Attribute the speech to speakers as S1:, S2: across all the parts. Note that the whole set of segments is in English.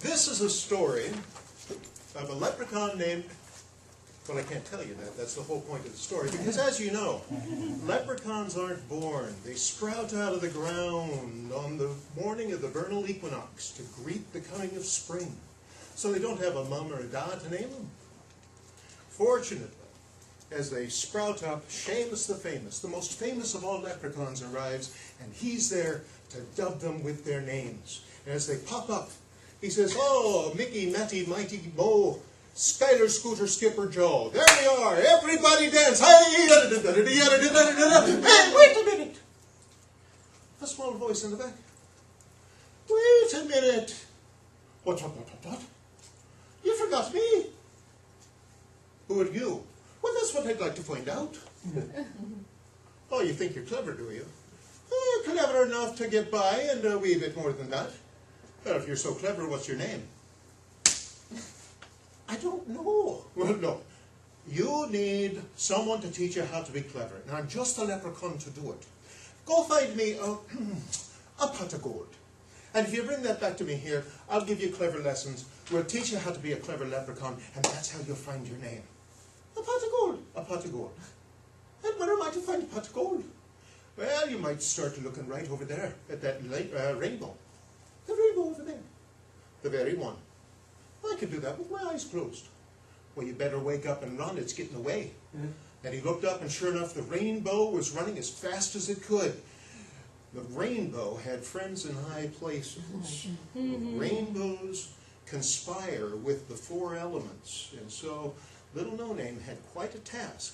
S1: This is a story of a leprechaun named, well, I can't tell you that. That's the whole point of the story. Because as you know, leprechauns aren't born. They sprout out of the ground on the morning of the vernal equinox to greet the coming of spring. So they don't have a mum or a dad to name them. Fortunately, as they sprout up, Seamus the famous, the most famous of all leprechauns, arrives, and he's there to dub them with their names. And as they pop up, he says, "Oh, Mickey, Matty, Mighty, Mo, Skyler, Scooter, Skipper, Joe. There we are. Everybody dance. Hey, wait a minute." A small voice in the back. "Wait a minute. What? You forgot me." "Who are you?" "Well, that's what I'd like to find out." "Oh, you think you're clever, do you?" "Oh, clever enough to get by, and a wee bit more than that." "Well, if you're so clever, what's your name?" "I don't know." "Well, look, you need someone to teach you how to be clever. Now, I'm just a leprechaun to do it. Go find me a pot of gold. And if you bring that back to me here, I'll give you clever lessons. We'll teach you how to be a clever leprechaun, and that's how you'll find your name." "A pot of gold." "A pot of gold. And where am I to find a pot of gold?" "Well, you might start looking right over there at that rainbow." "The rainbow over there?" "The very one." "I could do that with my eyes closed." "Well, you better wake up and run. It's getting away." And he looked up, and sure enough, the rainbow was running as fast as it could. The rainbow had friends in high places. Rainbows conspire with the four elements. And so Little No Name had quite a task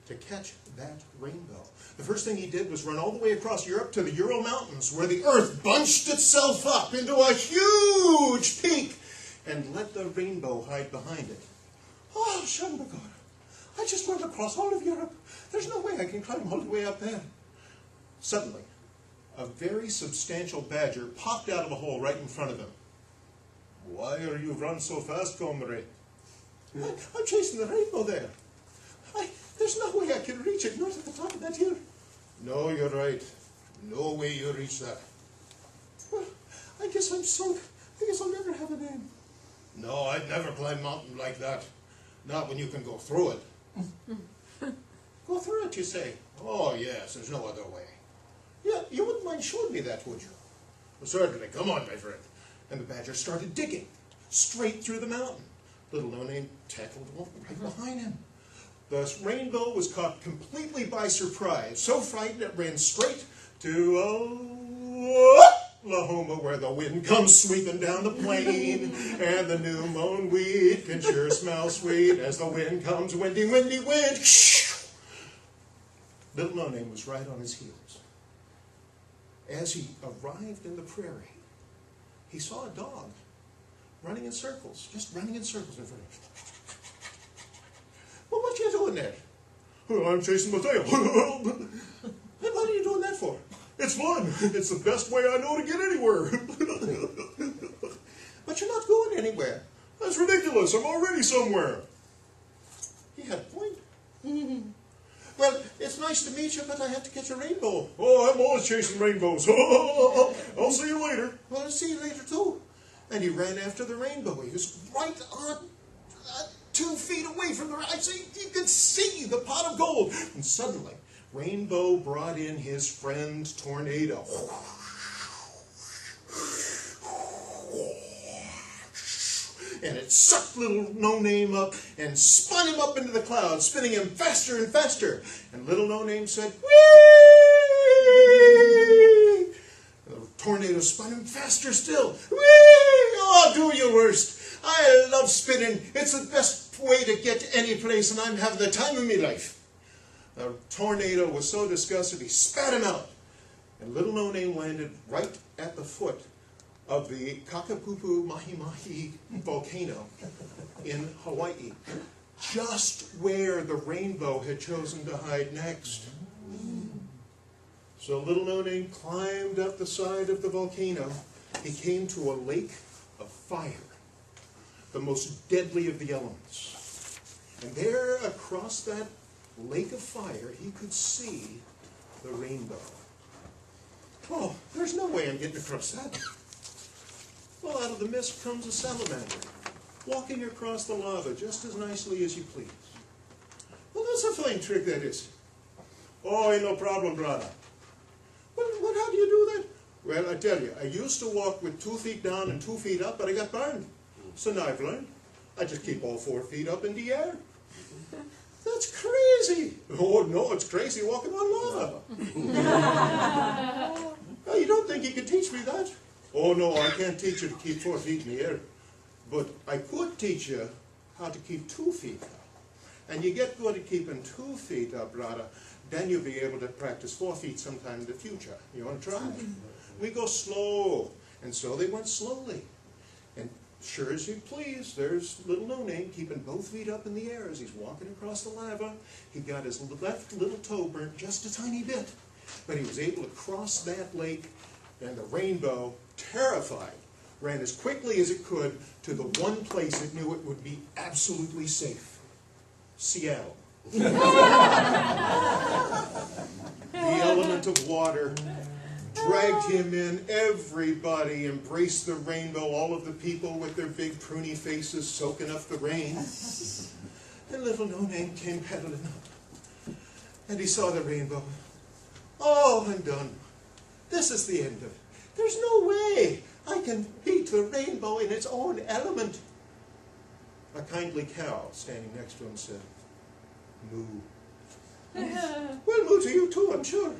S1: to catch that rainbow. The first thing he did was run all the way across Europe to the Ural Mountains, where the earth bunched itself up into a huge peak and let the rainbow hide behind it. "Oh, Shanbagor, I just went across all of Europe. There's no way I can climb all the way up there." Suddenly, a very substantial badger popped out of a hole right in front of him. "Why are you run so fast, comrade?" I'm chasing the rainbow there. There's no way I can reach it, not at the top of that hill." "No, you're right. No way you reach that." "Well, I guess I'm sunk. I guess I'll never have a name." "No, I'd never climb a mountain like that. Not when you can go through it." "Go through it, you say?" "Oh, yes, there's no other way." "Yeah, you wouldn't mind showing me that, would you?" "Well, certainly. Come on, my friend." And the badger started digging straight through the mountain. Little No Name tackled right behind him. The rainbow was caught completely by surprise. So frightened it ran straight to Oklahoma, where the wind comes sweeping down the plain, and the new mown wheat can sure smell sweet as the wind comes, windy, windy wind. Little No Name was right on his heels. As he arrived in the prairie, he saw a dog running in circles, just running in circles in front of him. "Well, what are you doing there?" "Oh, I'm chasing my tail." "And what are you doing that for?" "It's fun. It's the best way I know to get anywhere." "But you're not going anywhere." "That's ridiculous. I'm already somewhere." He had a point. "Well, it's nice to meet you, but I have to catch a rainbow." "Oh, I'm always chasing rainbows." "I'll see you later." "Well, I'll see you later, too." And he ran after the rainbow. He was right on 2 feet away from the rainbow. You could see the pot of gold. And suddenly, Rainbow brought in his friend Tornado. And it sucked Little No Name up and spun him up into the clouds, spinning him faster and faster. And Little No Name said, "Whee!" The tornado spun him faster still. "Whee! Oh, do your worst. I love spinning. It's the best way to get to any place, and I'm having the time of my life." The tornado was so disgusted, he spat him out. And Little No Name landed right at the foot of the Kakapupu Mahi Mahi volcano in Hawaii, just where the rainbow had chosen to hide next. So Little No Name climbed up the side of the volcano. He came to a lake of fire, the most deadly of the elements. And there, across that lake of fire, he could see the rainbow. "Oh, there's no way I'm getting across that." Well, out of the mist comes a salamander, walking across the lava just as nicely as you please. Well, that's a fine trick, that is. Oh, ain't no problem, brother. Well, how do you do that? Well, I tell you, I used to walk with 2 feet down and 2 feet up, but I got burned. So now I've learned. I just keep all 4 feet up in the air. That's crazy. Oh, no, it's crazy walking on lava. Oh, you don't think you could teach me that? Oh, no, I can't teach you to keep 4 feet in the air. But I could teach you how to keep 2 feet up. And you get good at keeping 2 feet up, brother, then you'll be able to practice 4 feet sometime in the future. You want to try? We go slow. And so they went slowly. And sure as you please, there's little no-name keeping both feet up in the air as he's walking across the lava. He got his left little toe burnt just a tiny bit. But he was able to cross that lake, and the rainbow, terrified, ran as quickly as it could to the one place it knew it would be absolutely safe. Seattle. The element of water dragged him in. Everybody embraced the rainbow, all of the people with their big pruny faces soaking up the rain. And little no-name came pedaling up. And he saw the rainbow. Oh, I'm done. This is the end of it. There's no way I can beat the rainbow in its own element. A kindly cow standing next to him said, "Moo." Well, moo to you too, I'm sure.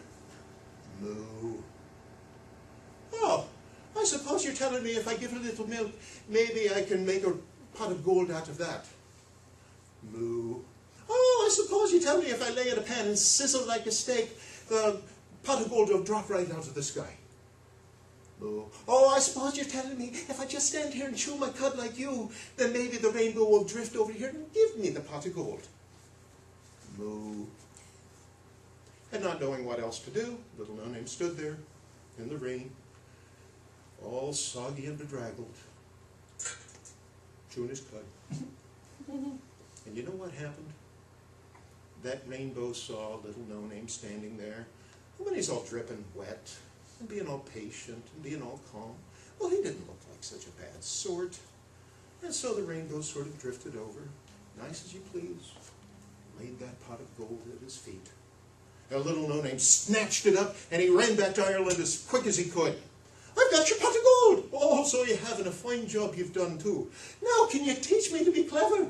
S1: Moo. Oh, I suppose you're telling me if I give it a little milk, maybe I can make a pot of gold out of that. Moo. Oh, I suppose you tell me if I lay in a pan and sizzle like a steak, the pot of gold will drop right out of the sky. Moo. Oh, I suppose you're telling me if I just stand here and chew my cud like you, then maybe the rainbow will drift over here and give me the pot of gold. Moo. And not knowing what else to do, little no-name stood there in the rain, all soggy and bedraggled, chewing his cud. And you know what happened? That rainbow saw little no-name standing there, and when he's all dripping wet, and being all patient, and being all calm, well, he didn't look like such a bad sort. And so the rainbow sort of drifted over, nice as you please, laid that pot of gold at his feet. And little no-name snatched it up, and he ran back to Ireland as quick as he could. I've got your pot of gold! Oh, so you have, and a fine job you've done too. Now, can you teach me to be clever?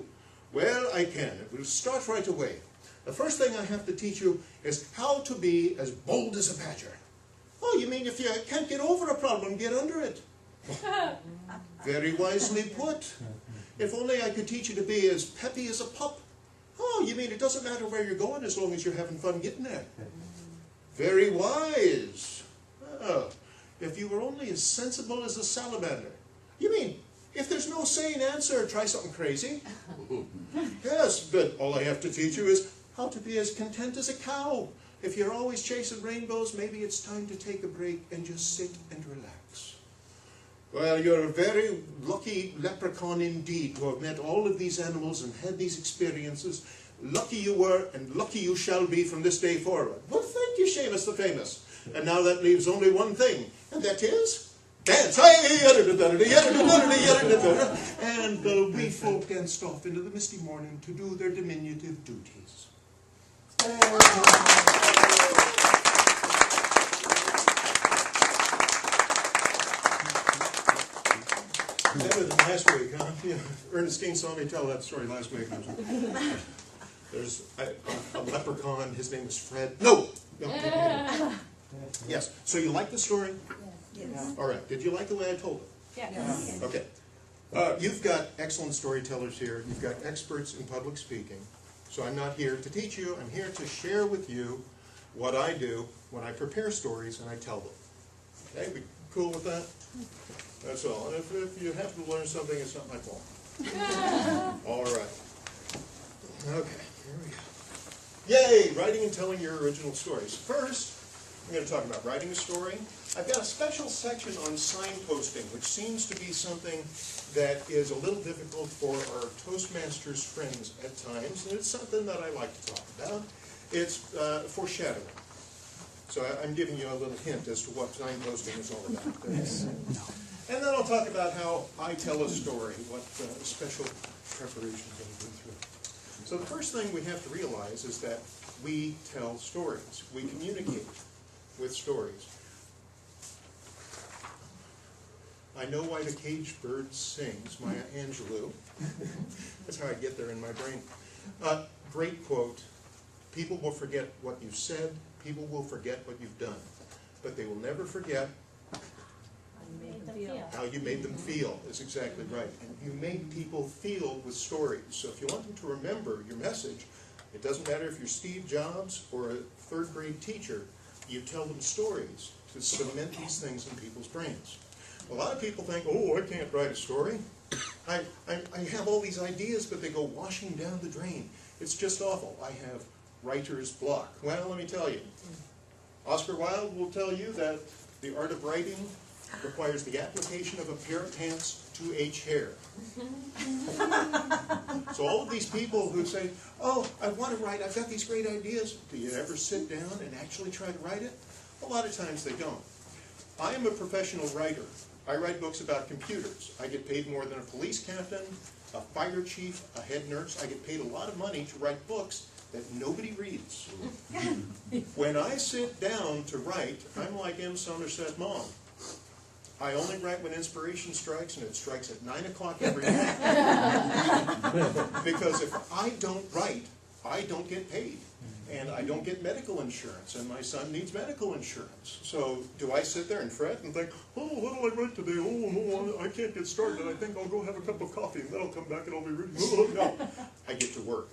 S1: Well, I can. We'll start right away. The first thing I have to teach you is how to be as bold as a badger. Oh, you mean if you can't get over a problem, get under it? Very wisely put. If only I could teach you to be as peppy as a pup. Oh, you mean it doesn't matter where you're going as long as you're having fun getting there? Very wise. Oh, if you were only as sensible as a salamander. You mean, if there's no sane answer, try something crazy? Yes, but all I have to teach you is how to be as content as a cow. If you're always chasing rainbows, maybe it's time to take a break and just sit and relax. Well, you're a very lucky leprechaun indeed to have met all of these animals and had these experiences. Lucky you were, and lucky you shall be from this day forward. Well, thank you, Seamus the Famous. And now that leaves only one thing, and that is dance. And the wee folk danced off into the misty morning to do their diminutive duties. Better than last week, huh? Yeah, Ernestine saw me tell that story last week. There's a leprechaun, his name is Fred. No! Yes, so you like the story?
S2: Yes.
S1: All right, did you like the way I told it?
S2: Yes.
S1: Okay. You've got excellent storytellers here. You've got experts in public speaking. So I'm not here to teach you. I'm here to share with you what I do when I prepare stories and I tell them. Okay, we cool with that? That's all. And if you happen to learn something, it's not my fault. All right. Okay, here we go. Yay! Writing and telling your original stories. First, I'm going to talk about writing a story. I've got a special section on signposting, which seems to be something that is a little difficult for our Toastmasters friends at times, and it's something that I like to talk about. It's foreshadowing. So I'm giving you a little hint as to what signposting is all about. And then I'll talk about how I tell a story, what special preparations I've been through. So the first thing we have to realize is that we tell stories. We communicate with stories. I know why the caged bird sings, Maya Angelou. That's how I get there in my brain. Great quote. People will forget what you've said. People will forget what you've done. But they will never forget how you made them feel. Is exactly right. And you make people feel with stories. So if you want them to remember your message, it doesn't matter if you're Steve Jobs or a third grade teacher, you tell them stories to cement these things in people's brains. A lot of people think, oh, I can't write a story. I have all these ideas, but they go washing down the drain. It's just awful. I have writer's block. Well, let me tell you. Oscar Wilde will tell you that the art of writing requires the application of a pair of pants to a chair. So all of these people who say, oh, I want to write, I've got these great ideas. Do you ever sit down and actually try to write it? A lot of times they don't. I am a professional writer. I write books about computers. I get paid more than a police captain, a fire chief, a head nurse. I get paid a lot of money to write books that nobody reads. When I sit down to write, I'm like M. Somerset Maugham. I only write when inspiration strikes, and it strikes at 9 o'clock every night. Because if I don't write, I don't get paid. And I don't get medical insurance, and my son needs medical insurance. So do I sit there and fret and think, oh, what will I write today? Oh, no, I can't get started. I think I'll go have a cup of coffee, and then I'll come back and I'll be reading. No, I get to work.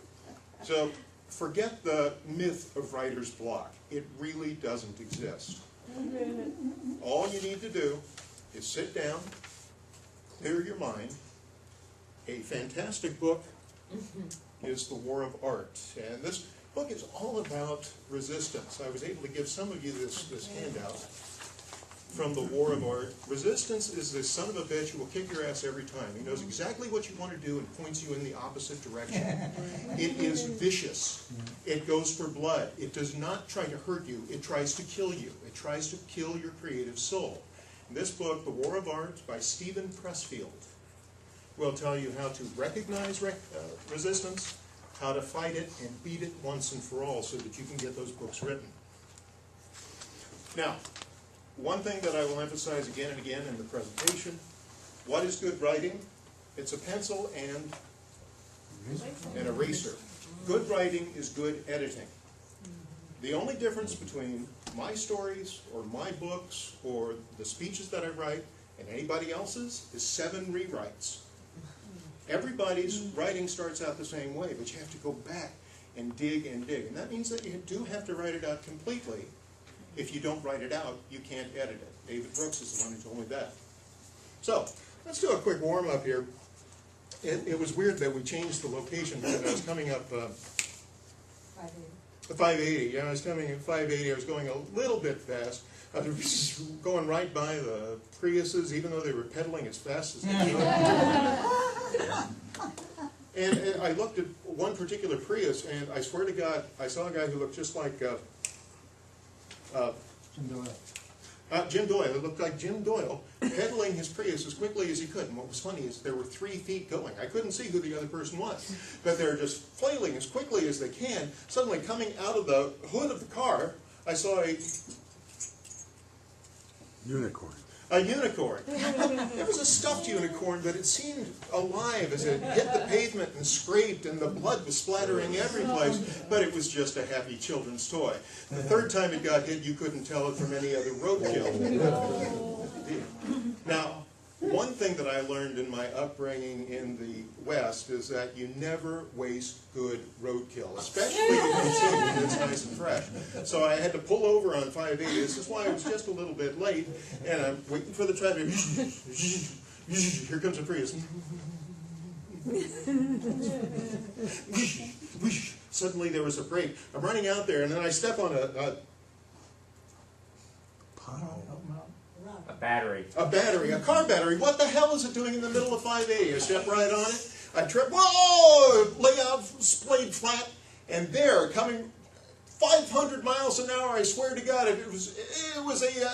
S1: So forget the myth of writer's block. It really doesn't exist. All you need to do is sit down, clear your mind. A fantastic book is The War of Art. And this book is all about resistance. I was able to give some of you this handout from The War of Art. Resistance is this son of a bitch who will kick your ass every time. He knows exactly what you want to do and points you in the opposite direction. It is vicious. It goes for blood. It does not try to hurt you. It tries to kill you. It tries to kill your creative soul. In this book, The War of Art by Stephen Pressfield, will tell you how to recognize resistance, how to fight it and beat it once and for all so that you can get those books written. Now, one thing that I will emphasize again and again in the presentation, what is good writing? It's a pencil and an eraser. Good writing is good editing. The only difference between my stories or my books or the speeches that I write and anybody else's is 7 rewrites. Everybody's writing starts out the same way, but you have to go back and dig and dig. And that means that you do have to write it out completely. If you don't write it out, you can't edit it. David Brooks is the one who told me that. So, let's do a quick warm-up here. It was weird that we changed the location because I was coming up 580. Yeah, I was coming at 580. I was going a little bit fast. I was going right by the Priuses, even though they were pedaling as fast as they could. And I looked at one particular Prius, and I swear to God, I saw a guy who looked just like
S2: Jim Doyle.
S1: Jim Doyle. It looked like Jim Doyle pedaling his Prius as quickly as he could. And what was funny is there were 3 feet going. I couldn't see who the other person was, but they're just flailing as quickly as they can. Suddenly, coming out of the hood of the car, I saw a
S2: Unicorn.
S1: A unicorn. It was a stuffed unicorn, but it seemed alive as it hit the pavement and scraped, and the blood was splattering every place, but it was just a happy children's toy. The 3rd time it got hit, you couldn't tell it from any other roadkill. Now, one thing that I learned in my upbringing in the West is that you never waste good roadkill, especially if you see it that's nice and fresh. So I had to pull over on 580. This is why I was just a little bit late, and I'm waiting for the traffic. Here comes a Prius. Suddenly there was a break. I'm running out there, and then I step on a
S3: battery.
S1: A battery, a car battery. What the hell is it doing in the middle of 580? I step right on it. I trip. Whoa! Lay out, splayed flat, and there, coming 500 miles an hour. I swear to God, it was a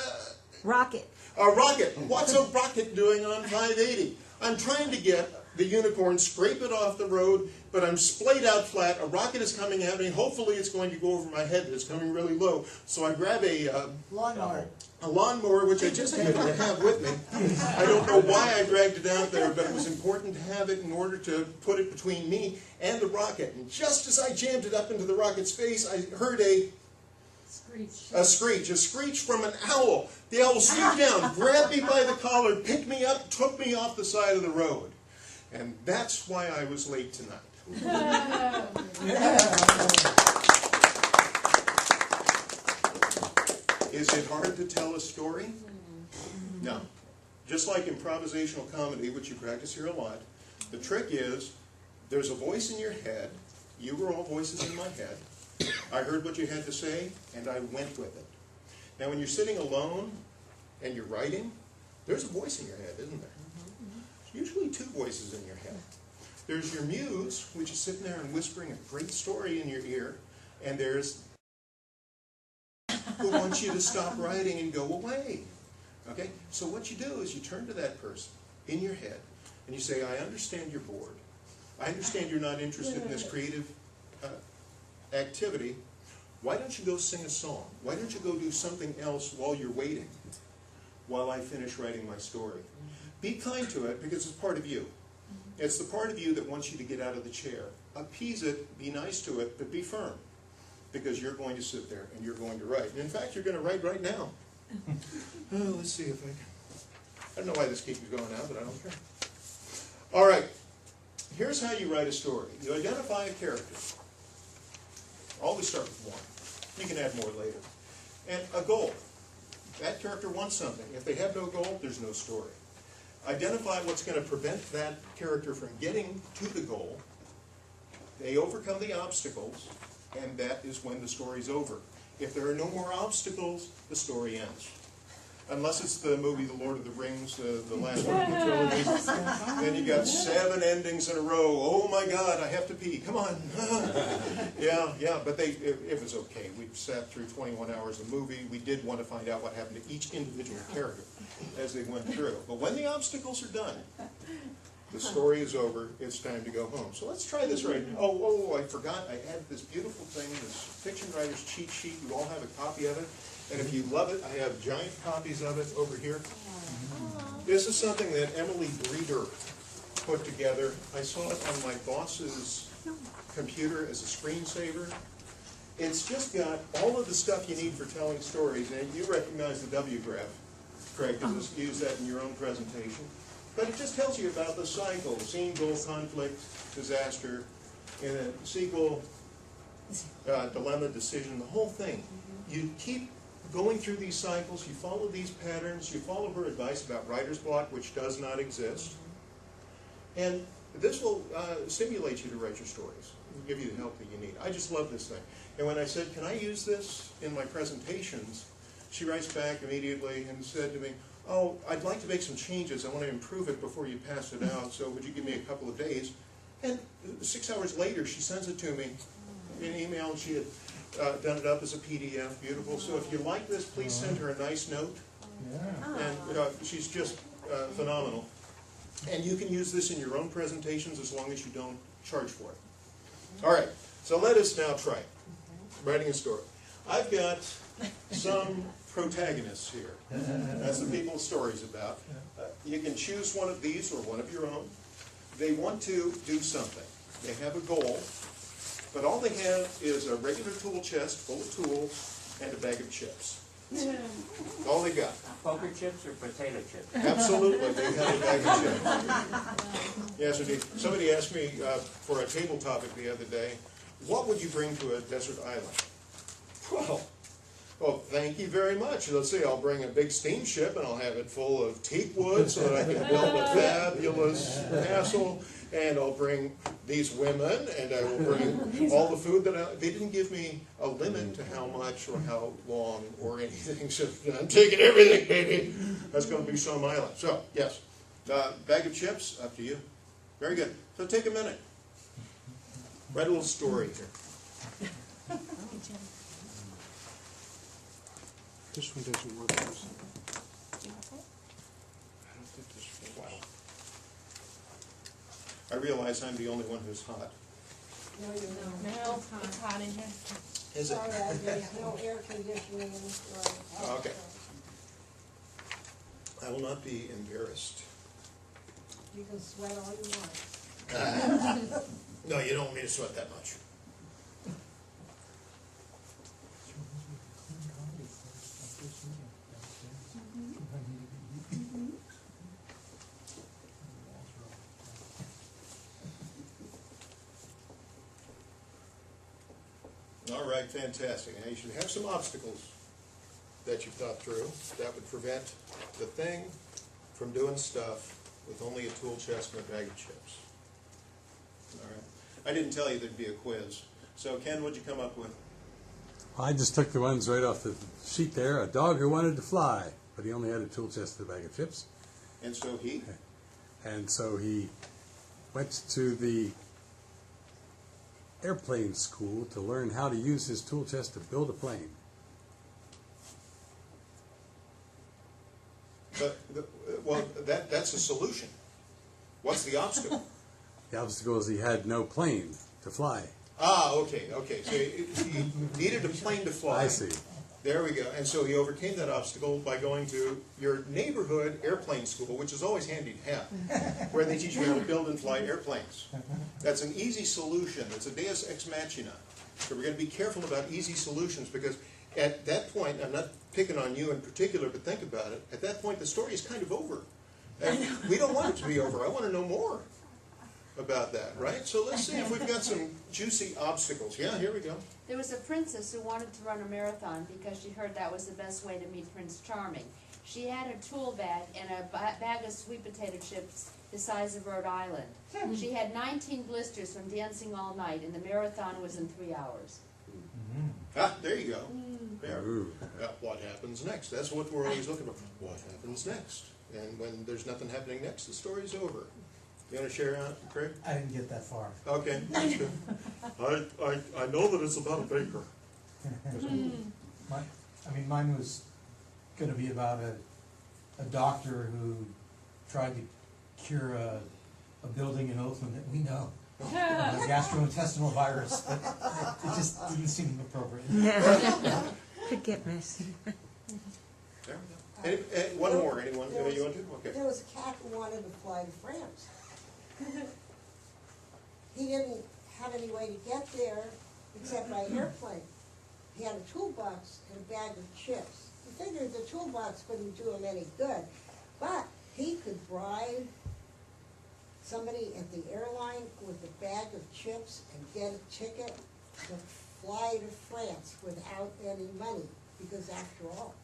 S4: rocket.
S1: A rocket. What's a rocket doing on 580? I'm trying to get the unicorn, scrape it off the road, but I'm splayed out flat. A rocket is coming at me. Hopefully it's going to go over my head. It's coming really low. So I grab a lawnmower, which I just happen to have with me. I don't know why I dragged it out there, but it was important to have it in order to put it between me and the rocket. And just as I jammed it up into the rocket's face, I heard a screech from an owl. The owl swooped down, grabbed me by the collar, picked me up, took me off the side of the road. And that's why I was late tonight. Is it hard to tell a story? No. Just like improvisational comedy, which you practice here a lot, the trick is there's a voice in your head. You were all voices in my head. I heard what you had to say, and I went with it. Now, when you're sitting alone and you're writing, there's a voice in your head, isn't there? Usually two voices in your head. There's your muse, which is sitting there and whispering a great story in your ear, and there's who wants you to stop writing and go away. Okay? So what you do is you turn to that person in your head, and you say, I understand you're bored. I understand you're not interested in this creative activity. Why don't you go sing a song? Why don't you go do something else while you're waiting, while I finish writing my story? Be kind to it, because it's part of you. It's the part of you that wants you to get out of the chair. Appease it, be nice to it, but be firm, because you're going to sit there and you're going to write. And in fact, you're going to write right now. Oh, let's see if I can. I don't know why this keeps going out, but I don't care. All right. Here's how you write a story. You identify a character. Always start with one. You can add more later. And a goal. That character wants something. If they have no goal, there's no story. Identify what's going to prevent that character from getting to the goal. They overcome the obstacles, and that is when the story's over. If there are no more obstacles, the story ends. Unless it's the movie The Lord of the Rings, the last one in the trilogy. Then you got 7 endings in a row. Oh my God, I have to pee. Come on. Yeah, but it was okay. We sat through 21 hours of movie. We did want to find out what happened to each individual character as they went through. But when the obstacles are done, the story is over. It's time to go home. So let's try this right now. Oh, I forgot. I had this beautiful thing, this fiction writer's cheat sheet. You all have a copy of it. And if you love it, I have giant copies of it over here. This is something that Emily Breeder put together. I saw it on my boss's computer as a screensaver. It's just got all of the stuff you need for telling stories. And you recognize the W graph, Craig, because you use that in your own presentation. But it just tells you about the cycle: scene, goal, conflict, disaster, in a sequel, dilemma, decision, the whole thing. You keep going through these cycles, you follow these patterns, you follow her advice about writer's block, which does not exist. And this will stimulate you to write your stories, give you the help that you need. I just love this thing. And when I said, can I use this in my presentations, she writes back immediately and said to me, oh, I'd like to make some changes. I want to improve it before you pass it out, so would you give me a couple of days? And 6 hours later, she sends it to me in email, and she had done it up as a PDF, beautiful. So if you like this, please send her a nice note. And she's just phenomenal. And you can use this in your own presentations as long as you don't charge for it. All right, so let us now try writing a story. I've got some protagonists here. That's the people the story's about. You can choose one of these or one of your own. They want to do something. They have a goal. But all they have is a regular tool chest full of tools and a bag of chips. All they got.
S2: Poker chips or potato chips?
S1: Absolutely, they have a bag of chips. Yes, indeed. Somebody asked me for a table topic the other day, what would you bring to a desert island? Well, thank you very much. Let's see, I'll bring a big steamship and I'll have it full of teak wood so that I can build a fabulous castle. And I'll bring these women, and I will bring all the food that they didn't give me a limit to how much or how long or anything. So I'm taking everything, baby. That's going to be some island. So, yes, bag of chips, up to you. Very good. So take a minute. Write a little story here.
S3: This one doesn't work.
S1: I realize I'm the only one who's hot.
S3: No, you're not.
S4: No, it's hot in here.
S1: Is it?
S3: Sorry, there's no air conditioning in this room.
S1: Oh, okay. I will not be embarrassed.
S3: You can sweat all you want.
S1: No, you don't want me to sweat that much. All right, fantastic. Now you should have some obstacles that you've thought through that would prevent the thing from doing stuff with only a tool chest and a bag of chips. All right. I didn't tell you there'd be a quiz. So Ken, what'd you come up with?
S5: I just took the ones right off the sheet there. A dog who wanted to fly, but he only had a tool chest and a bag of chips.
S1: And so he?
S5: And so he went to the airplane school to learn how to use his tool chest to build a plane.
S1: But, well, that's a solution. What's the obstacle?
S5: The obstacle is he had no plane to fly.
S1: Ah, okay. So he needed a plane to fly.
S5: I see.
S1: There we go. And so he overcame that obstacle by going to your neighborhood airplane school, which is always handy to have, where they teach you how to build and fly airplanes. That's an easy solution. It's a deus ex machina. So we're going to be careful about easy solutions, because at that point, I'm not picking on you in particular, but think about it. At that point, the story is kind of over. And we don't want it to be over. I want to know more about that, right? So let's see if we've got some juicy obstacles. Yeah, here we go.
S6: There was a princess who wanted to run a marathon because she heard that was the best way to meet Prince Charming. She had a tool bag and a bag of sweet potato chips the size of Rhode Island. She had 19 blisters from dancing all night, and the marathon was in 3 hours.
S1: Ah, there you go. There.
S5: Ooh.
S1: What happens next? That's what we're always looking for. What happens next? And when there's nothing happening next, the story's over. You want to share out, Craig?
S7: I didn't get that far.
S1: Okay, that's good. I know that it's about a baker.
S7: Mine was going to be about a doctor who tried to cure a building in Oakland that we know, a gastrointestinal virus, but it just didn't seem appropriate.
S4: Could get messy.
S1: There we go. One more. Anyone? You want to? Okay.
S3: There was a cat who wanted to fly to France. He didn't have any way to get there except by airplane. He had a toolbox and a bag of chips. He figured the toolbox couldn't do him any good, but he could bribe somebody at the airline with a bag of chips and get a ticket to fly to France without any money, because after all,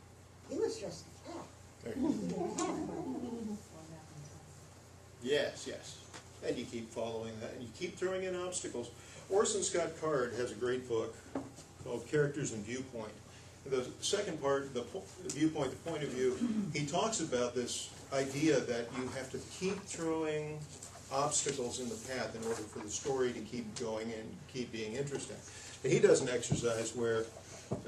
S3: he was just a cat.
S1: There
S3: He
S1: you go.
S3: didn't have money.
S1: Yes. And you keep following that, and you keep throwing in obstacles. Orson Scott Card has a great book called Characters and Viewpoint. The second part, the viewpoint, the point of view, he talks about this idea that you have to keep throwing obstacles in the path in order for the story to keep going and keep being interesting. And he does an exercise where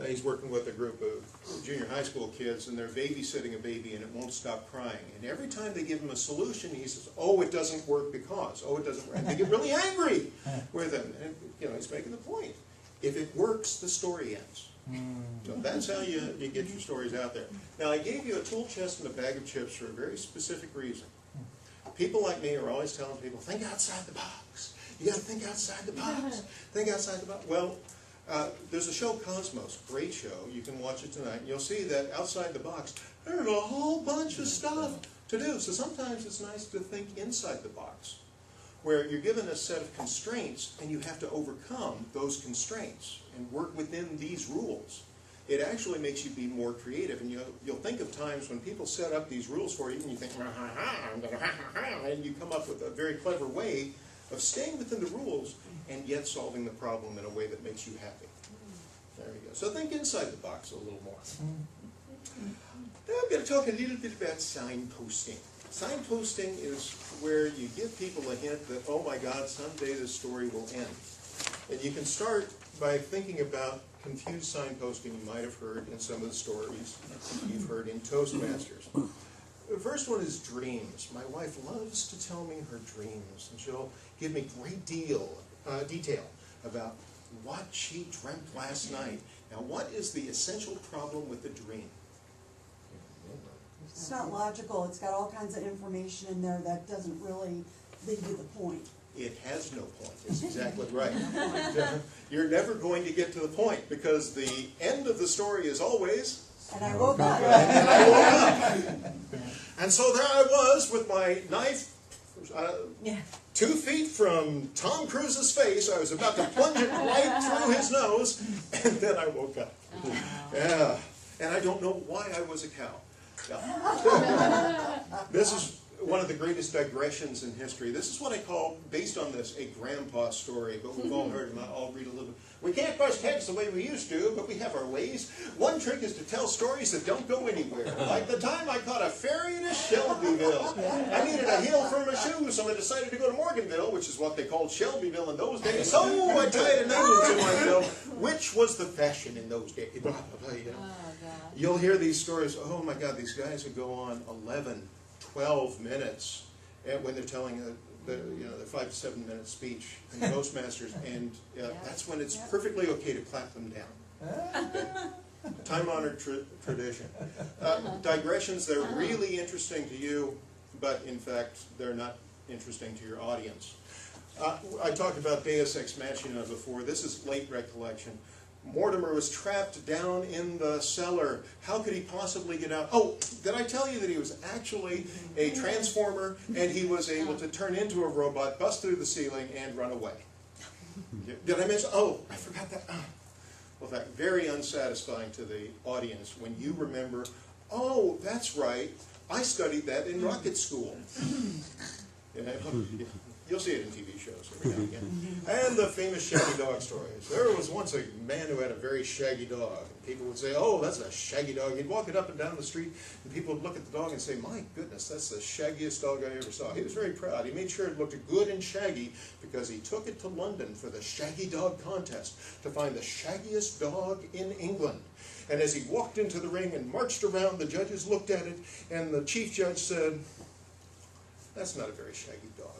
S1: he's working with a group of junior high school kids, and they're babysitting a baby and it won't stop crying. And every time they give him a solution, he says, oh, it doesn't work because, oh, it doesn't work. And they get really angry with him. And, he's making the point. If it works, the story ends. So that's how you get your stories out there. Now, I gave you a tool chest and a bag of chips for a very specific reason. People like me are always telling people, think outside the box. You got to think outside the box. Think outside the box. Well, there's a show, Cosmos, great show. You can watch it tonight. And you'll see that outside the box, there's a whole bunch of stuff to do. So sometimes it's nice to think inside the box, where you're given a set of constraints and you have to overcome those constraints and work within these rules. It actually makes you be more creative, and you'll think of times when people set up these rules for you and you think, and you come up with a very clever way of staying within the rules and yet solving the problem in a way that makes you happy. There we go. So think inside the box a little more. Now I'm going to talk a little bit about signposting. Signposting is where you give people a hint that, oh my God, someday this story will end. And you can start by thinking about confused signposting you might have heard in some of the stories you've heard in Toastmasters. The first one is dreams. My wife loves to tell me her dreams, and she'll give me great detail about what she dreamt last night. Now, what is the essential problem with the dream?
S8: It's not logical, it's got all kinds of information in there that doesn't really lead to the point.
S1: It has no point. It's exactly right. You're never going to get to the point, because the end of the story is always,
S8: And I woke up.
S1: and I woke up. And so there I was with my knife 2 feet from Tom Cruise's face. I was about to plunge it right through his nose, and then I woke up. Yeah. And I don't know why I was a cow. Yeah. This is one of the greatest digressions in history. This is what I call, based on this, a grandpa story, but we've all heard it. I'll read a little bit. We can't bust heads the way we used to, but we have our ways. One trick is to tell stories that don't go anywhere. Like the time I caught a ferry in Shelbyville. I needed a heel for my shoes, so I decided to go to Morganville, which is what they called Shelbyville in those days. So I tied an onion to my bill, which was the fashion in those days. You'll hear these stories. Oh my God, these guys would go on 11, 12 minutes when they're telling their 5 to 7 minute speech in Toastmasters, and that's when it's perfectly okay to clap them down. Okay. Time-honored tradition. Digressions, they're really interesting to you, but in fact, they're not interesting to your audience. I talked about Deus Ex Machina before. This is late recollection. Mortimer was trapped down in the cellar. How could he possibly get out? Oh, did I tell you that he was actually a transformer, and he was able to turn into a robot, bust through the ceiling, and run away? Did I mention? Oh, I forgot that. Well, in fact, very unsatisfying to the audience when you remember, oh, that's right, I studied that in rocket school. You'll see it in TV shows every now and again. And the famous shaggy dog stories. There was once a man who had a very shaggy dog. And people would say, oh, that's a shaggy dog. He'd walk it up and down the street, and people would look at the dog and say, my goodness, that's the shaggiest dog I ever saw. He was very proud. He made sure it looked good and shaggy because he took it to London for the Shaggy Dog Contest to find the shaggiest dog in England. And as he walked into the ring and marched around, the judges looked at it, and the chief judge said, that's not a very shaggy dog.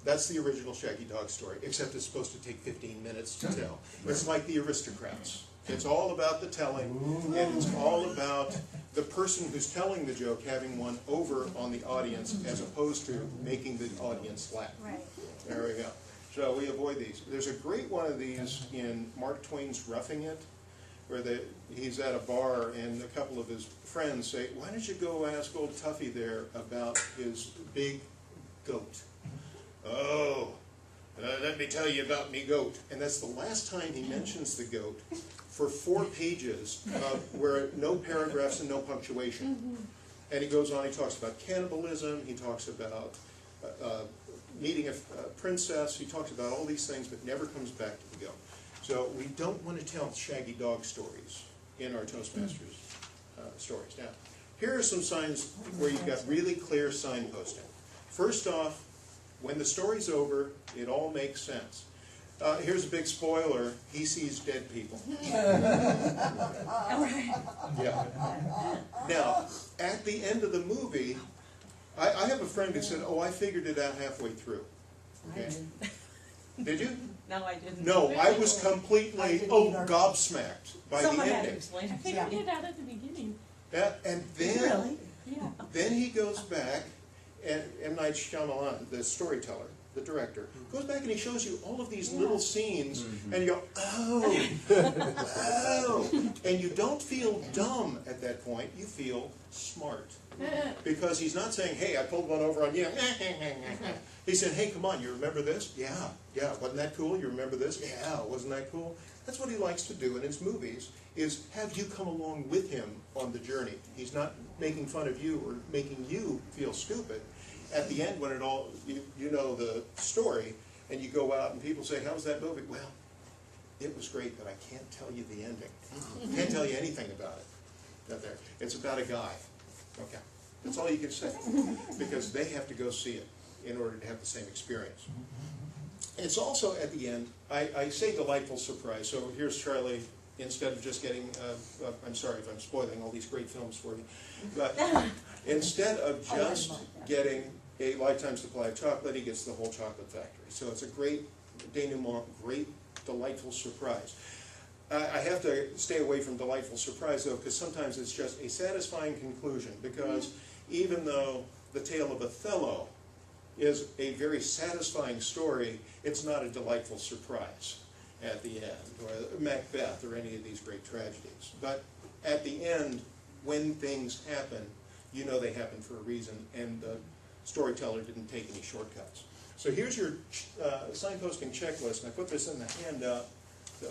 S1: That's the original Shaggy Dog story, except it's supposed to take 15 minutes to tell. It's like the Aristocrats. It's all about the telling, and it's all about the person who's telling the joke having one over on the audience as opposed to making the audience laugh.
S8: Right.
S1: There we go. So we avoid these. There's a great one of these in Mark Twain's Roughing It, where he's at a bar and a couple of his friends say, why don't you go ask old Tuffy there about his big goat? Oh, let me tell you about me goat. And that's the last time he mentions the goat for 4 pages where no paragraphs and no punctuation. And he goes on, he talks about cannibalism, he talks about meeting a princess, he talks about all these things, but never comes back to the goat. So we don't want to tell shaggy dog stories in our Toastmasters stories. Now, here are some signs where you've got really clear signposting. First off, when the story's over, it all makes sense. Here's a big spoiler. He sees dead people. Yeah. Now, at the end of the movie, I have a friend who said, oh, I figured it out halfway through. Okay. Did you?
S4: No, I didn't.
S1: No, I was completely, gobsmacked by
S4: Someone
S1: the
S4: had to
S1: ending.
S4: explain it.
S9: I figured it out at the beginning.
S1: And then,
S8: Really?
S9: Yeah.
S1: then he goes back, and M. Night Shyamalan, the storyteller, the director, goes back and he shows you all of these little scenes, and you go, oh, oh. And you don't feel dumb at that point, you feel smart. Because he's not saying, hey, I pulled one over on you. He said, hey, come on, you remember this? Yeah, wasn't that cool? You remember this? Yeah, wasn't that cool? That's what he likes to do in his movies, is have you come along with him on the journey. He's not making fun of you or making you feel stupid. At the end, when it all, you know the story, and you go out and people say, how was that movie? Well, it was great, but I can't tell you the ending. Can't tell you anything about it. Not there. It's about a guy. Okay. That's all you can say. Because they have to go see it in order to have the same experience. It's also, at the end, I say delightful surprise. So here's Charlie instead of just getting, I'm sorry if I'm spoiling all these great films for you, but instead of just getting a lifetime supply of chocolate, he gets the whole chocolate factory. So it's a great denouement, great delightful surprise. I have to stay away from delightful surprise though, because sometimes it's just a satisfying conclusion, because even though The Tale of Othello is a very satisfying story, it's not a delightful surprise at the end, or Macbeth, or any of these great tragedies. But at the end, when things happen, you know they happen for a reason, and the storyteller didn't take any shortcuts. So here's your signposting checklist, and I put this in the handout. So,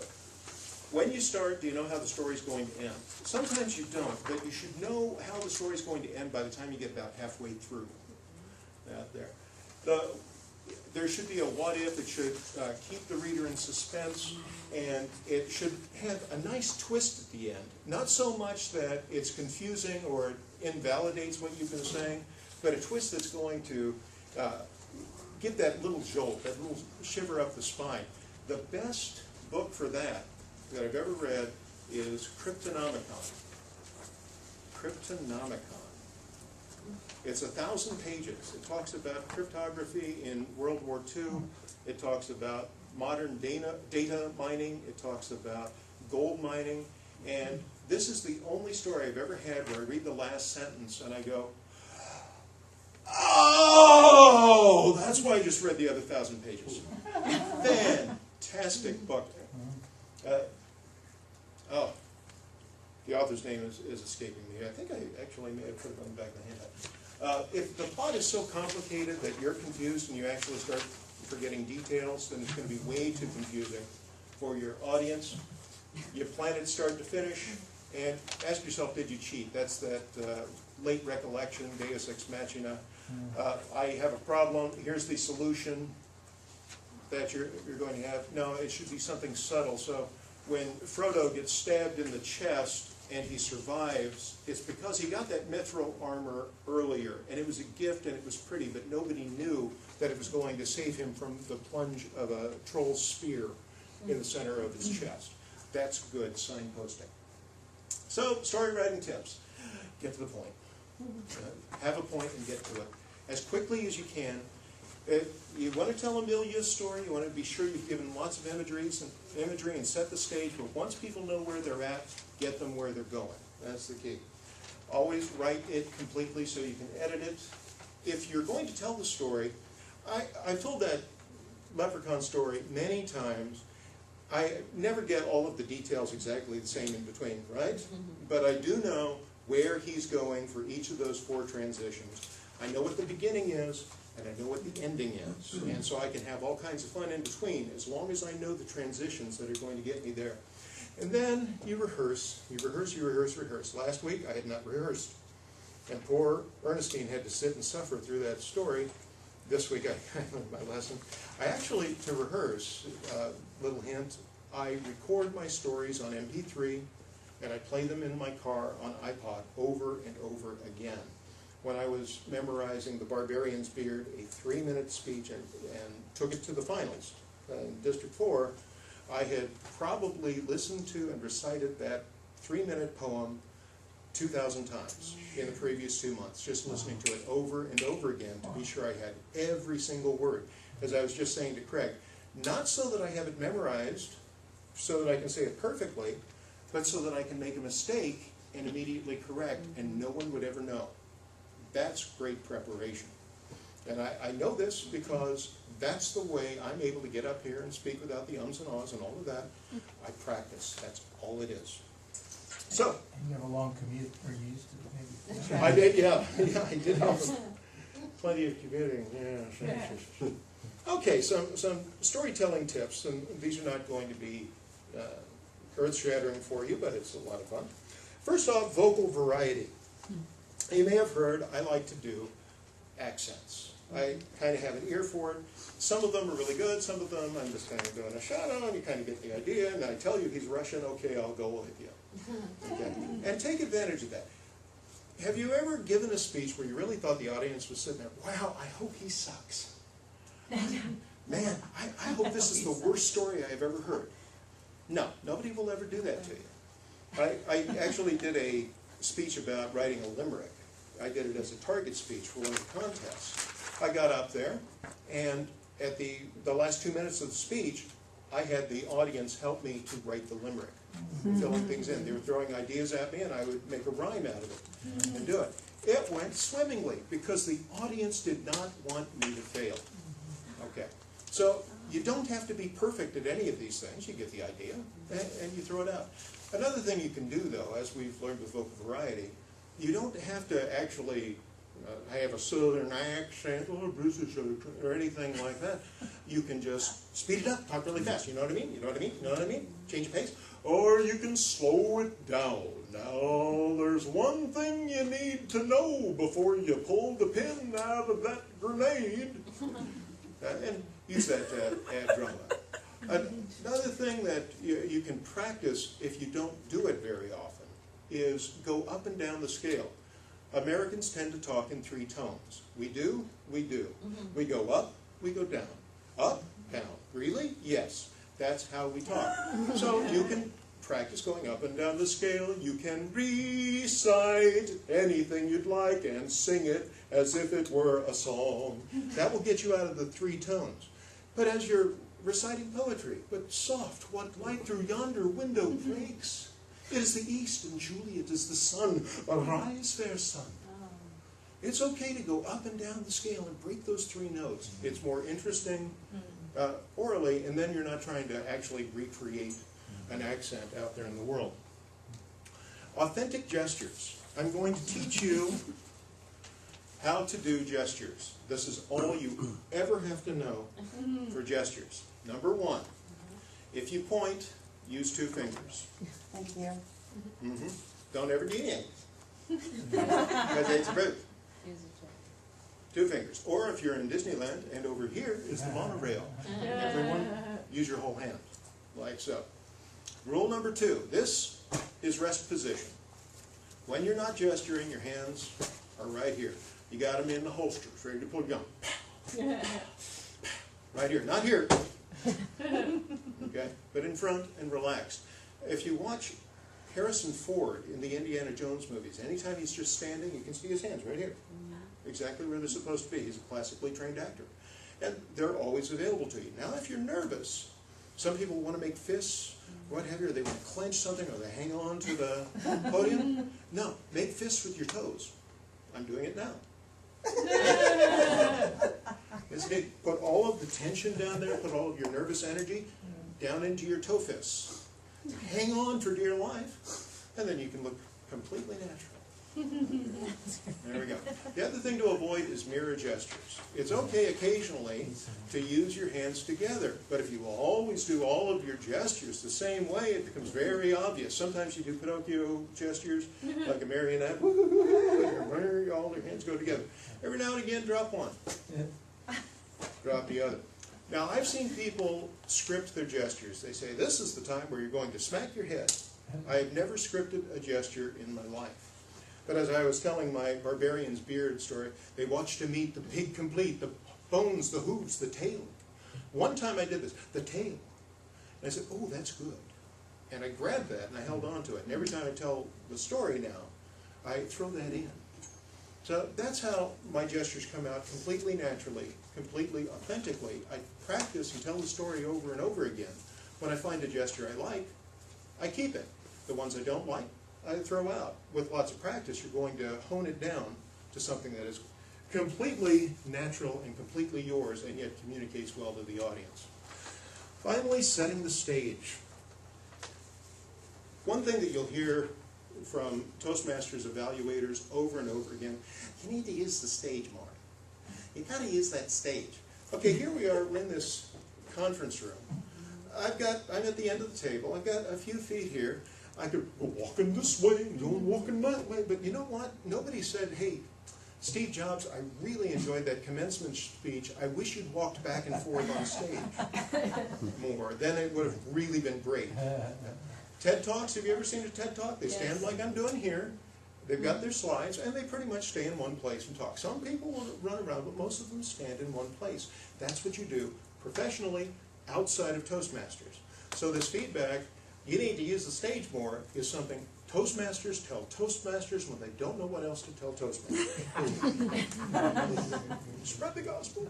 S1: when you start, do you know how the story's going to end? Sometimes you don't, but you should know how the story's going to end by the time you get about halfway through that there. There should be a what if. It should keep the reader in suspense, and it should have a nice twist at the end. Not so much that it's confusing or it invalidates what you've been saying, but a twist that's going to give that little jolt, that little shiver up the spine. The best book for that I've ever read is Cryptonomicon. Cryptonomicon. It's 1,000 pages. It talks about cryptography in World War II. It talks about modern data mining. It talks about gold mining. And this is the only story I've ever had where I read the last sentence and I go, oh, that's why I just read the other 1,000 pages. Fantastic book. The author's name is escaping me. I think I actually may have put it on the back of the handout. If the plot is so complicated that you're confused and you actually start forgetting details, then it's going to be way too confusing for your audience. You plan it start to finish, and ask yourself, did you cheat? That's that late recollection, deus ex machina. I have a problem, here's the solution that you're going to have. No, it should be something subtle. So when Frodo gets stabbed in the chest and he survives, it's because he got that mithril armor earlier, and it was a gift and it was pretty, but nobody knew that it was going to save him from the plunge of a troll's spear in the center of his chest. That's good signposting. So, story writing tips. Get to the point. Have a point and get to it as quickly as you can. If you want to tell a milieu story, you want to be sure you've given lots of imagery and set the stage, but once people know where they're at, get them where they're going. That's the key. Always write it completely so you can edit it. If you're going to tell the story, I've told that leprechaun story many times. I never get all of the details exactly the same in between, right? But I do know where he's going for each of those 4 transitions. I know what the beginning is, and I know what the ending is. And so I can have all kinds of fun in between, as long as I know the transitions that are going to get me there. And then you rehearse. You rehearse, you rehearse, rehearse. Last week I had not rehearsed. And poor Ernestine had to sit and suffer through that story. This week I learned my lesson. I actually, to rehearse, little hint, I record my stories on MP3 and I play them in my car on iPod over and over again. When I was memorizing The Barbarian's Beard, a 3-minute speech, and took it to the finals in District 4, I had probably listened to and recited that 3-minute poem 2,000 times in the previous 2 months, just listening to it over and over again to be sure I had every single word. As I was just saying to Craig, not so that I have it memorized, so that I can say it perfectly, but so that I can make a mistake and immediately correct, and no one would ever know. That's great preparation. And I know this because that's the way I'm able to get up here and speak without the ums and ahs and all of that. I practice. That's all it is. So.
S7: And you have a long commute, or you used to, maybe.
S1: I did, yeah. Yeah, I did have plenty of commuting. Yeah, sure. Okay, some storytelling tips, and these are not going to be earth-shattering for you, but it's a lot of fun. First off, vocal variety. You may have heard I like to do accents. I kind of have an ear for it. Some of them are really good, some of them I'm just kind of doing a shot on, you kind of get the idea, and I tell you he's Russian, okay, I'll go with you. Okay? And take advantage of that. Have you ever given a speech where you really thought the audience was sitting there, wow, I hope he sucks. Man, I hope this is the worst story I've ever heard. No, nobody will ever do that to you. I actually did a speech about writing a limerick. I did it as a target speech for one of the contests. I got up there, and at the last 2 minutes of the speech, I had the audience help me to write the limerick, filling things in. They were throwing ideas at me, and I would make a rhyme out of it and do it. It went swimmingly because the audience did not want me to fail. Okay, so you don't have to be perfect at any of these things. You get the idea, and you throw it out. Another thing you can do, though, as we've learned with vocal variety, you don't have to actually have a southern accent or British or anything like that. You can just speed it up, talk really fast. You know what I mean? You know what I mean? You know what I mean? Change the pace. Or you can slow it down. Now, there's one thing you need to know before you pull the pin out of that grenade. And use that to add drama. Another thing that you can practice if you don't do it very often is go up and down the scale. Americans tend to talk in 3 tones. We do, we do. We go up, we go down. Up, down. Really? Yes. That's how we talk. So you can practice going up and down the scale. You can recite anything you'd like and sing it as if it were a song. That will get you out of the 3 tones. But as you're reciting poetry, but soft, what light through yonder window breaks? It is the east, and Juliet is the sun. Arise, fair sun. It's okay to go up and down the scale and break those 3 notes. It's more interesting orally, and then you're not trying to actually recreate an accent out there in the world. Authentic gestures. I'm going to teach you how to do gestures. This is all you ever have to know for gestures. Number 1, if you point, use 2 fingers.
S8: Thank you.
S1: Don't ever do anything, because it's approved. 2 fingers. Or if you're in Disneyland and over here is the monorail, everyone use your whole hand, like so. Rule number 2, this is rest position. When you're not gesturing, your hands are right here. You got them in the holsters, ready to pull gun. Right here, not here. Okay, but in front and relaxed. If you watch Harrison Ford in the Indiana Jones movies, anytime he's just standing, you can see his hands right here. Exactly where they're supposed to be. He's a classically trained actor. And they're always available to you. Now, if you're nervous, some people want to make fists, what have you, or they want to clench something, or they hang on to the podium. No, make fists with your toes. I'm doing it now. Put all of the tension down there, put all of your nervous energy down into your toe fists. Hang on for dear life, and then you can look completely natural. There we go. The other thing to avoid is mirror gestures. It's okay occasionally to use your hands together, but if you always do all of your gestures the same way, it becomes very obvious. Sometimes you do Pinocchio gestures, like a marionette, all their hands go together. Every now and again, drop one. Drop the other. Now, I've seen people script their gestures. They say, this is the time where you're going to smack your head. I have never scripted a gesture in my life. But as I was telling my barbarian's beard story, they watched him eat the pig complete, the bones, the hooves, the tail. One time I did this, the tail. And I said, oh, that's good. And I grabbed that and I held on to it. And every time I tell the story now, I throw that in. So that's how my gestures come out completely naturally, completely authentically. I practice and tell the story over and over again. When I find a gesture I like, I keep it. The ones I don't like, I throw out. With lots of practice, you're going to hone it down to something that is completely natural and completely yours, and yet communicates well to the audience. Finally, setting the stage. One thing that you'll hear from Toastmasters evaluators over and over again, you need to use the stage more. You gotta use that stage. Okay, here we are, we're in this conference room. I'm at the end of the table, I've got a few feet here. I could go walking this way, and going walking that way, but you know what? Nobody said, hey, Steve Jobs, I really enjoyed that commencement speech. I wish you'd walked back and forth on stage more. Then it would have really been great. TED Talks, have you ever seen a TED Talk? They stand like I'm doing here. They've got their slides, and they pretty much stay in one place and talk. Some people will run around, but most of them stand in one place. That's what you do professionally outside of Toastmasters. So this feedback, you need to use the stage more, is something Toastmasters tell Toastmasters when they don't know what else to tell Toastmasters. Spread the gospel.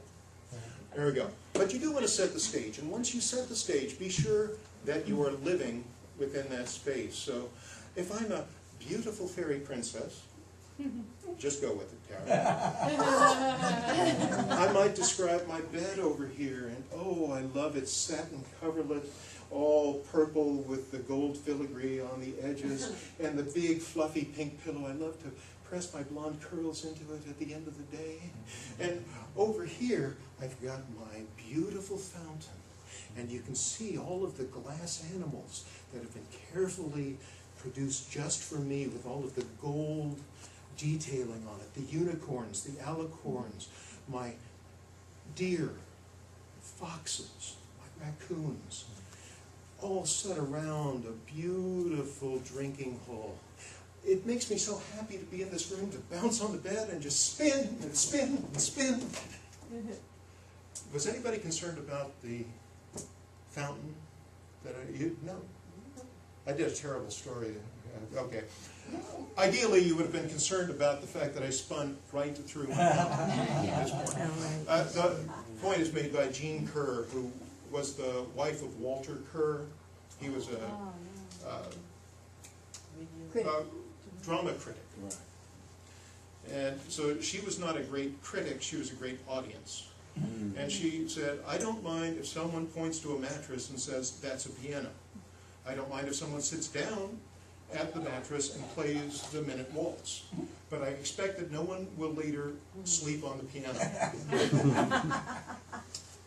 S1: There we go. But you do want to set the stage, and once you set the stage, be sure that you are living within that space. So if I'm a beautiful fairy princess, just go with it, Tara. I might describe my bed over here, and oh, I love its satin coverlet, all purple with the gold filigree on the edges, and the big fluffy pink pillow. I love to press my blonde curls into it at the end of the day. And over here, I've got my beautiful fountain, and you can see all of the glass animals that have been carefully produced just for me with all of the gold detailing on it. The unicorns, the alicorns, my deer, foxes, my raccoons, all set around a beautiful drinking hole. It makes me so happy to be in this room, to bounce on the bed and just spin and spin and spin. Was anybody concerned about the fountain? No. I did a terrible story. Okay. Ideally, you would have been concerned about the fact that I spun right through my fountain at this point. The point is made by Jean Kerr, who was the wife of Walter Kerr. He was a drama critic.
S10: Right.
S1: And so she was not a great critic, she was a great audience. And she said, I don't mind if someone points to a mattress and says, that's a piano. I don't mind if someone sits down at the mattress and plays the minute waltz. But I expect that no one will later sleep on the piano.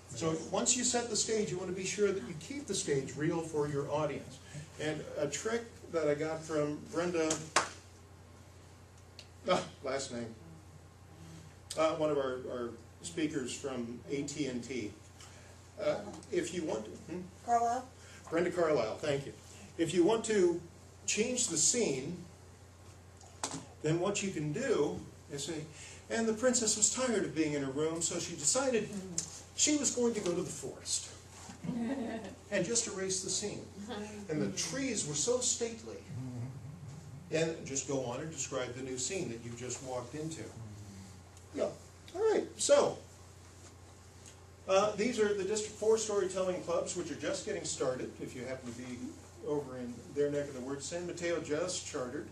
S1: So once you set the stage, you want to be sure that you keep the stage real for your audience. And a trick that I got from Brenda, last name, one of our speakers from AT&T. If you want to,
S8: Carlisle?
S1: Brenda Carlisle, thank you. If you want to change the scene, then what you can do is say, and the princess was tired of being in her room, so she decided she was going to go to the forest and just erase the scene. And the trees were so stately. And just go on and describe the new scene that you just walked into. Yeah. All right. So these are the District 4 storytelling clubs, which are just getting started. If you happen to be over in their neck of the woods, San Mateo just chartered.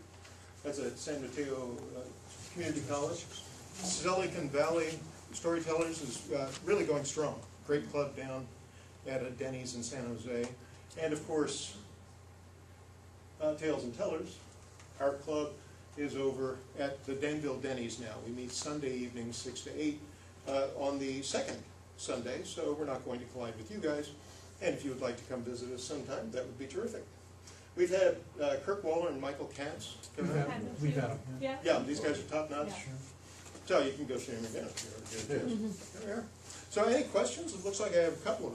S1: That's at San Mateo Community College. Silicon Valley Storytellers is really going strong. Great club down at a Denny's in San Jose. And of course, Tales and Tellers. Our club is over at the Danville Denny's now. We meet Sunday evenings 6 to 8 on the second Sunday, so we're not going to collide with you guys. And if you would like to come visit us sometime, that would be terrific. We've had Kirk Waller and Michael Katz come out.
S7: We've had them.
S9: Yeah.
S1: Yeah, these guys are top notch.
S9: Yeah.
S1: So you can go see them again if you're There we are. So any questions? It looks like I have a couple of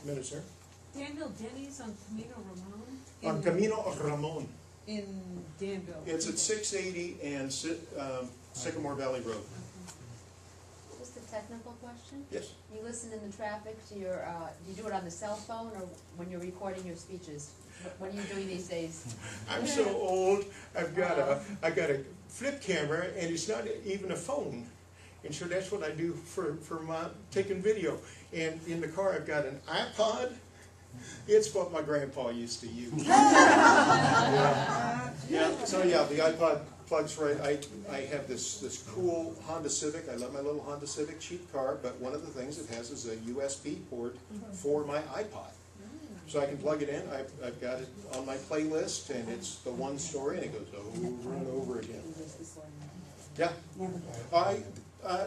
S1: minutes here.
S4: Danville Denny's on Camino Ramon?
S1: On Camino Ramon.
S4: In Danville.
S1: It's at 680 and Sycamore Valley Road.
S6: Just a technical question?
S1: Yes.
S6: You listen in the traffic to your, do you do it on the cell phone or when you're recording your speeches? What are you doing these days?
S1: I'm so old. I've got a flip camera, and it's not even a phone. And so that's what I do for my taking video. And in the car, I've got an iPod. It's what my grandpa used to use. Yeah. So yeah, the iPod plugs right. I have this cool Honda Civic. I love my little Honda Civic, cheap car. But one of the things it has is a USB port for my iPod. So I can plug it in. I've got it on my playlist, and it's the one story, and it goes over and over again. Yeah.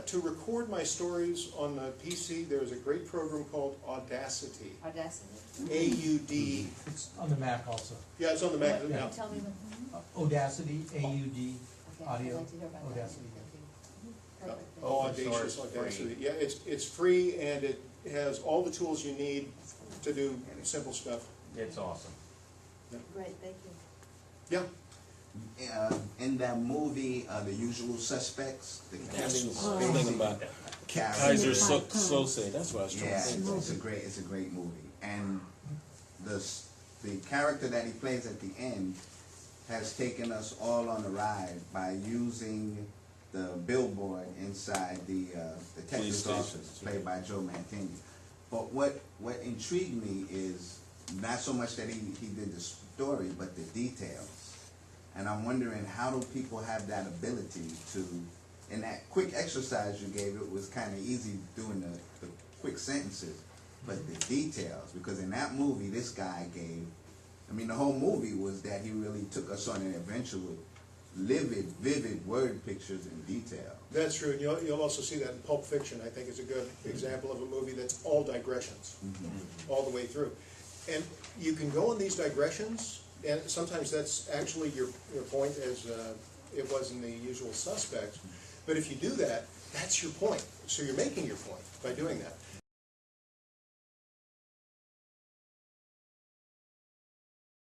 S1: To record my stories on the PC, there's a great program called Audacity.
S6: Audacity?
S1: A-U-D.
S7: It's on the Mac also.
S1: Yeah, it's on the Mac
S6: Can
S1: now.
S6: you tell me what?
S7: Audacity, A-U-D,
S6: Okay,
S7: audio,
S6: I'd like to hear about that.
S7: Audacity.
S6: Perfect.
S1: Oh, Audacious Audacity. Yeah, it's free, and it has all the tools you need to do simple stuff.
S2: It's awesome.
S6: Great, thank you.
S1: Yeah.
S10: In that movie, The Usual Suspects, the Kevin
S11: Thinking about
S10: character.
S11: Kaiser Sose. That's what I was trying
S10: Yeah,
S11: to think.
S10: it's a great movie. And the character that he plays at the end has taken us all on a ride by using the billboard inside the detective's office, played by Joe Mantegna. But what intrigued me is not so much that he did the story, but the details. And I'm wondering, how do people have that ability to, in that quick exercise you gave, it was kind of easy doing the quick sentences, but the details, because in that movie, this guy gave, I mean, the whole movie was that he really took us on an adventure with vivid word pictures and detail.
S1: That's true, and you'll also see that in Pulp Fiction. I think is a good example of a movie that's all digressions, all the way through. And you can go on these digressions, and sometimes that's actually your point, as it was in The Usual Suspects. But if you do that, that's your point. So you're making your point by doing that.